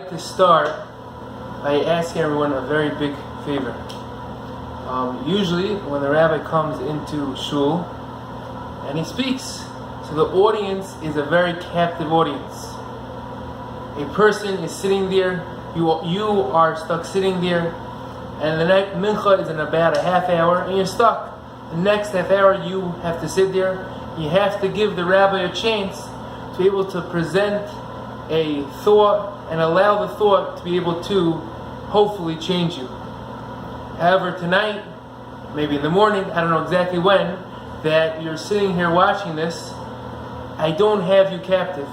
To start by asking everyone a very big favor. Usually when the rabbi comes into shul and he speaks, so the audience is a very captive audience. A person is sitting there, you are stuck sitting there, and the next mincha is in about a half hour and you're stuck. The next half hour you have to sit there. You have to give the rabbi a chance to be able to present a thought and allow the thought to be able to hopefully change you. However, tonight, maybe in the morning, I don't know exactly when, that you're sitting here watching this, I don't have you captive.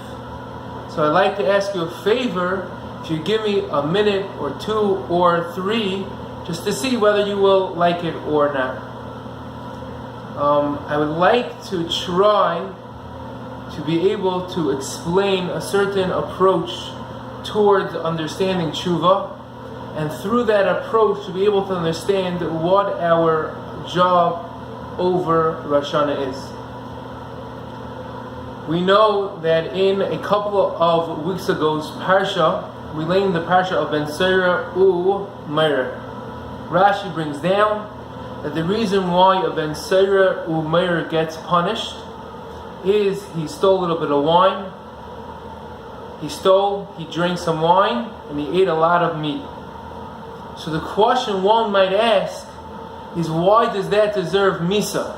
So I'd like to ask you a favor, if you give me a minute or two or three, just to see whether you will like it or not. I would like to try to be able to explain a certain approach towards understanding tshuva, and through that approach to be able to understand what our job over Rosh Hashana is. We know that in a couple of weeks ago's parsha, we learned the parsha of Ben Sira U'Meir. Rashi brings down that the reason why a Ben Sira U'Meir gets punished is he stole a little bit of wine. He drank some wine, and he ate a lot of meat. So the question one might ask is, why does that deserve misa?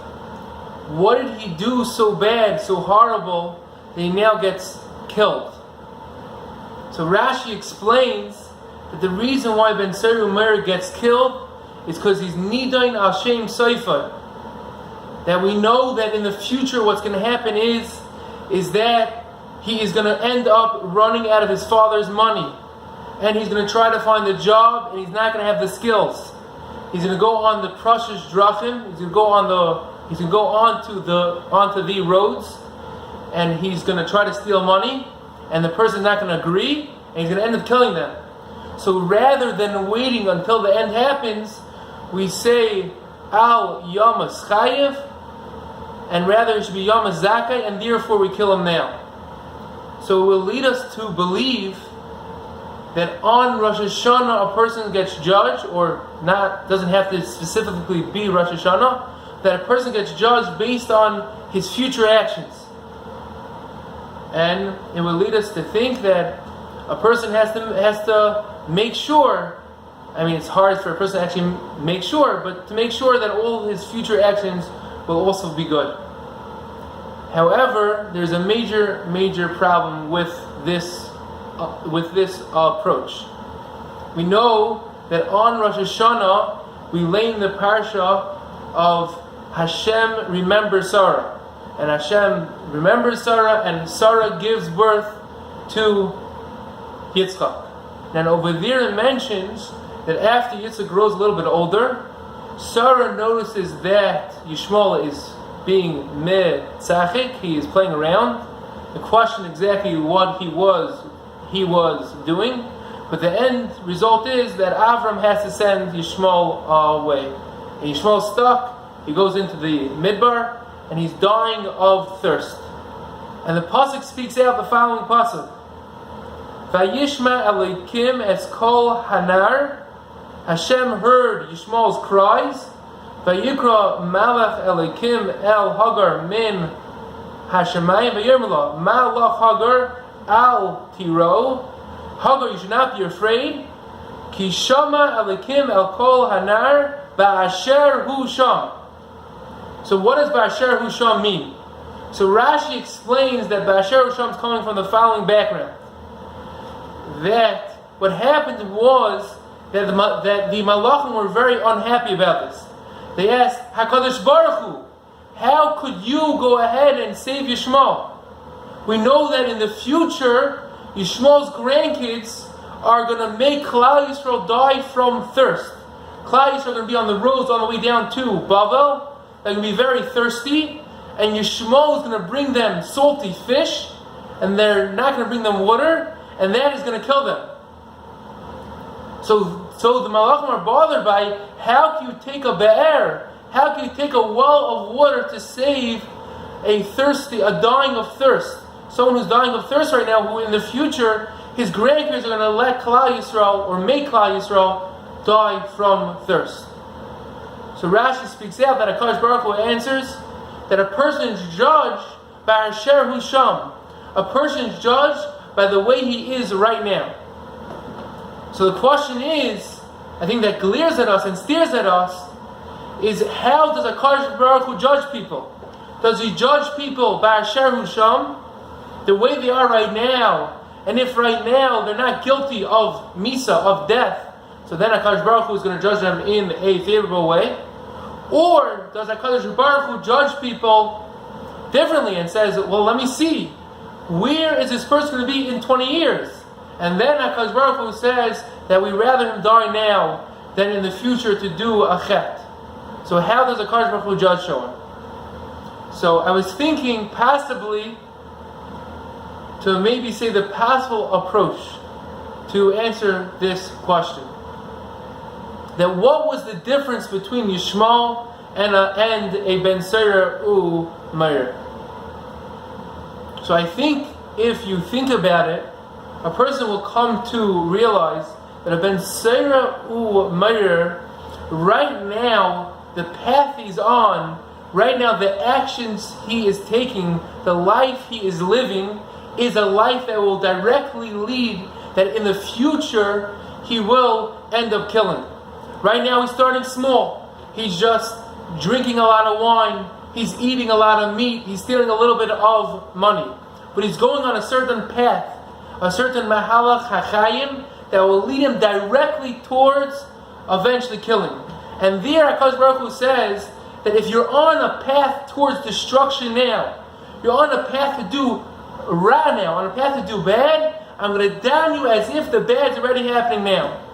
What did he do so bad, so horrible, that he now gets killed? So Rashi explains that the reason why Ben Sira U'Meir gets killed is because he's nidain al shem soifa. That we know that in the future what's going to happen is that he is going to end up running out of his father's money, and he's going to try to find a job, and he's not going to have the skills. He's going to go on the precious drachim. He's going to go onto the roads, and he's going to try to steal money, and the person's not going to agree, and he's going to end up killing them. So rather than waiting until the end happens, we say al yamas chayev, and rather it should be yamas zakai, and therefore we kill him now. So it will lead us to believe that on Rosh Hashana a person gets judged, or not, doesn't have to specifically be Rosh Hashana, that a person gets judged based on his future actions. And it will lead us to think that a person has to make sure, I mean it's hard for a person to actually make sure, but to make sure that all his future actions will also be good. However, there's a major problem with this approach. We know that on Rosh Hashana we lay in the parsha of Hashem remembers Sarah, and Hashem remembers Sarah, and Sarah gives birth to Yitzchak. And over there it mentions that after Yitzchak grows a little bit older, Sarah notices that Yishmael is being metzachik, he is playing around. The question exactly what he was doing, but the end result is that Avram has to send Yishmael away. And Yishmael's stuck, he goes into the midbar, and he's dying of thirst. And the pasuk speaks out the following pasuk: Vayishma Elokim es kol hanar. Hashem heard Yishmael's cries. Vayikra malach Elokim el Hagar min Hashemayim vayirmela malach Hagar al tiro. Hagar, you should not be afraid. Ki shama Elokim el kol hanar ba'asher hu sham. So what does ba'asher hu sham mean? So Rashi explains that ba'asher hu sham is coming from the following background. That what happened was that the Malachim were very unhappy about this. They asked, HaKadosh Baruch Hu, how could you go ahead and save Yishmael? We know that in the future, Yishmael's grandkids are going to make Kollel Yisrael die from thirst. Kollel Yisrael are going to be on the roads on the way down to Bavel. They're going to be very thirsty, and Yishmael is going to bring them salty fish, and they're not going to bring them water, and that is going to kill them. So the Malachim are bothered by, how can you take a be'er, how can you take a well of water to save a dying of thirst? Someone who's dying of thirst right now, who in the future his grandkids are going to let Kollel Yisrael, or make Kollel Yisrael, die from thirst. So Rashi speaks out that HaKadosh Baruch Hu answers that a person is judged by Asher Hu Sham. A person is judged by the way he is right now. So the question is, I think that glares at us and stares at us, is how does HaKadosh Baruch Hu judge people? Does he judge people by Asher Hu Sham, the way they are right now? And if right now they're not guilty of Misa, of death, so then HaKadosh Baruch Hu is going to judge them in a favorable way? Or does HaKadosh Baruch Hu judge people differently and says, well, let me see, where is this person going to be in 20 years? And then HaKadosh Baruch Hu says that we rather him die now than in the future to do a chet. So how does HaKadosh Baruch Hu judge Shoah? So I was thinking possibly to maybe say the possible approach to answer this question. That what was the difference between Yishmael and a Ben Sira U Meir? So I think if you think about it, a person will come to realize that a Ben Sira U Meir, right now, the path he's on, right now the actions he is taking, the life he is living, is a life that will directly lead that in the future he will end up killing. Right now he's starting small. He's just drinking a lot of wine. He's eating a lot of meat. He's stealing a little bit of money. But he's going on a certain path, a certain mahalach hachayim that will lead him directly towards eventually killing. And there HaKadosh Baruch Hu says that if you're on a path towards destruction now, you're on a path to do ra now, on a path to do bad, I'm going to down you as if the bad's already happening now.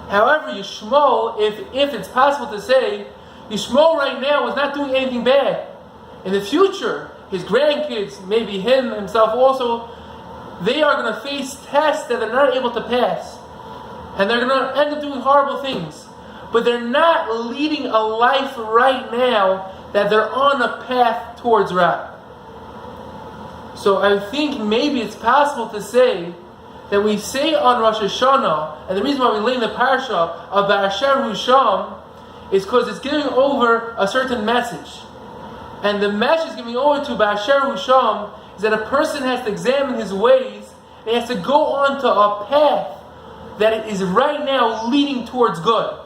However, Yishmael, if it's possible to say, Yishmael right now is not doing anything bad. In the future, his grandkids, maybe him, himself also, they are going to face tests that they're not able to pass. And they're going to end up doing horrible things. But they're not leading a life right now that they're on a path towards Ra. So I think maybe it's possible to say that we say on Rosh Hashana, and the reason why we lay in the parsha of Ba'asher Hu Sham is because it's giving over a certain message. And the message giving over to Ba'asher Hu Sham is that a person has to examine his ways, and he has to go on to a path that is right now leading towards good.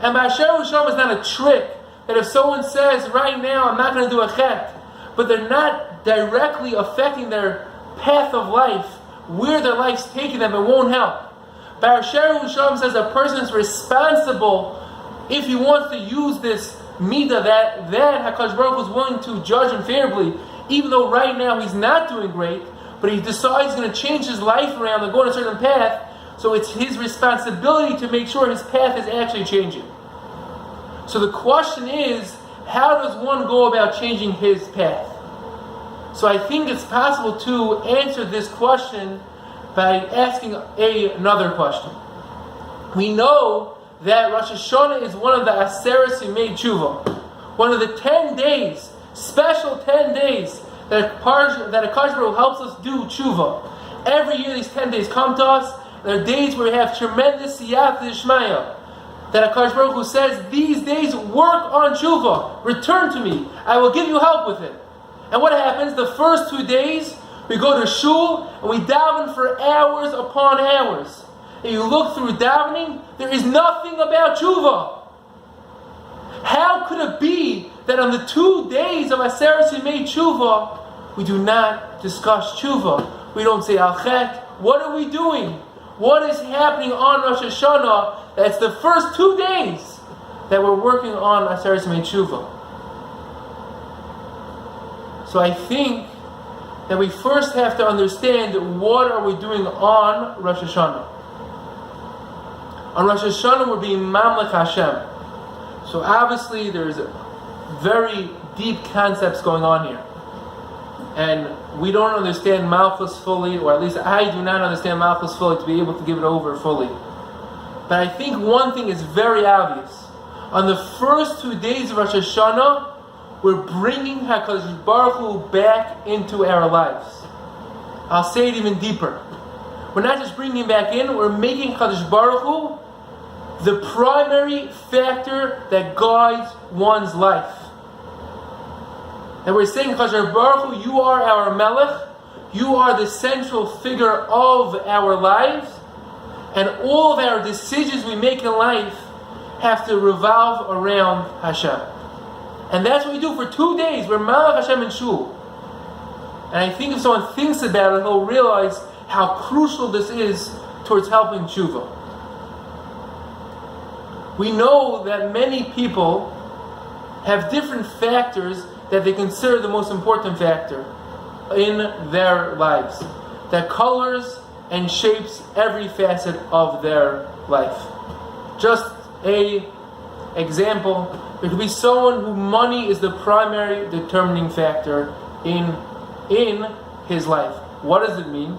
And Ba'asher Hu Sham is not a trick, that if someone says right now I'm not going to do a chet, but they're not directly affecting their path of life, where their life's taking them, it won't help. Ba'asher Hu Sham says a person is responsible if he wants to use this midah that HaKadosh Baruch Hu is willing to judge him favorably, even though right now he's not doing great, but he decides he's going to change his life around and go on a certain path, so it's his responsibility to make sure his path is actually changing. So the question is, how does one go about changing his path? So I think it's possible to answer this question by asking another question. We know that Rosh Hashana is one of the Aseres Yemei Tshuva, one of the 10 days, special 10 days that HaKadosh Baruch Hu helps us do Tshuva. Every year these 10 days come to us. There are days where we have tremendous siyata d'shmaya, that HaKadosh Baruch Hu says, these days work on Tshuva, return to me, I will give you help with it. And what happens? The first 2 days, we go to shul and we daven for hours upon hours. And you look through davening, there is nothing about tshuva. How could it be that on the 2 days of Aseres Yemei Tshuva, we do not discuss tshuva? We don't say al chet. What are we doing? What is happening on Rosh Hashana? That's the first 2 days that we're working on Aseres Yemei Tshuva. So I think that we first have to understand what are we doing on Rosh Hashana. On Rosh Hashana we're being Mamlech Hashem. So obviously there's very deep concepts going on here. And we don't understand Malchus fully, or at least I do not understand Malchus fully to be able to give it over fully. But I think one thing is very obvious. On the first 2 days of Rosh Hashana, we're bringing HaKadosh Baruch Hu back into our lives. I'll say it even deeper. we're not just bringing him back in, we're making Kadosh Baruch Hu the primary factor that guides one's life. And we're saying, Kadosh Baruch Hu, you are our Melech, you are the central figure of our lives, and all of our decisions we make in life have to revolve around Hashem. And that's what we do for 2 days. We're Malach Hashem in Shul. And I think if someone thinks about it, he'll realize how crucial this is towards helping tshuva. We know that many people have different factors that they consider the most important factor in their lives, that colors and shapes every facet of their life. Just a example, there could be someone who money is the primary determining factor in his life. What does it mean?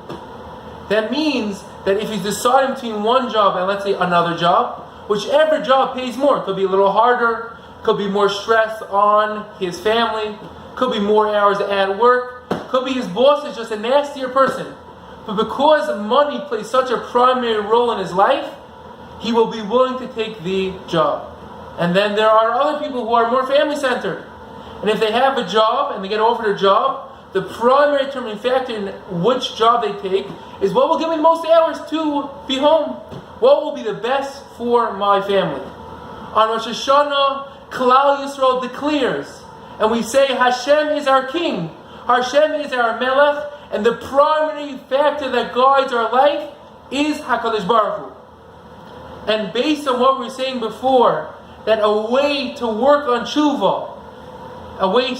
That means that if he's deciding between one job and let's say another job, whichever job pays more, it could be a little harder, could be more stress on his family, could be more hours at work, could be his boss is just a nastier person. But because money plays such a primary role in his life, he will be willing to take the job. And then there are other people who are more family-centered. And if they have a job and they get offered a job, the primary determining factor in which job they take is what will give me the most hours to be home. What will be the best for my family? On Rosh Hashana, Kollel Yisrael declares, and we say Hashem is our king, Hashem is our Melech, and the primary factor that guides our life is HaKadosh Baruch Hu. And based on what we were saying before, that a way to work on tshuva, a way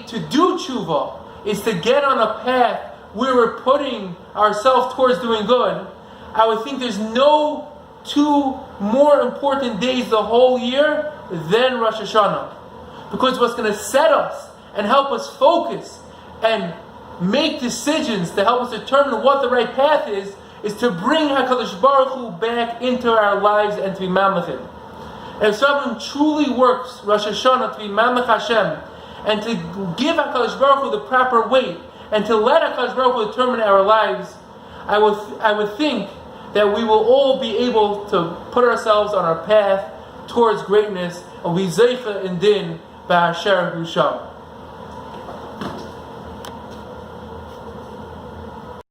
to do tshuva is to get on a path where we're putting ourselves towards doing good. I would think there's no two more important days the whole year than Rosh Hashana. Because what's going to set us and help us focus and make decisions to help us determine what the right path is to bring HaKadosh Baruch Hu back into our lives and to be mamlech Him. And if someone truly works Rosh Hashana to be mamlech Hashem and to give HaKadosh Baruch Hu the proper weight and to let HaKadosh Baruch Hu determine our lives, I would think that we will all be able to put ourselves on our path towards greatness and we zeicha in din ba'asher hu sham.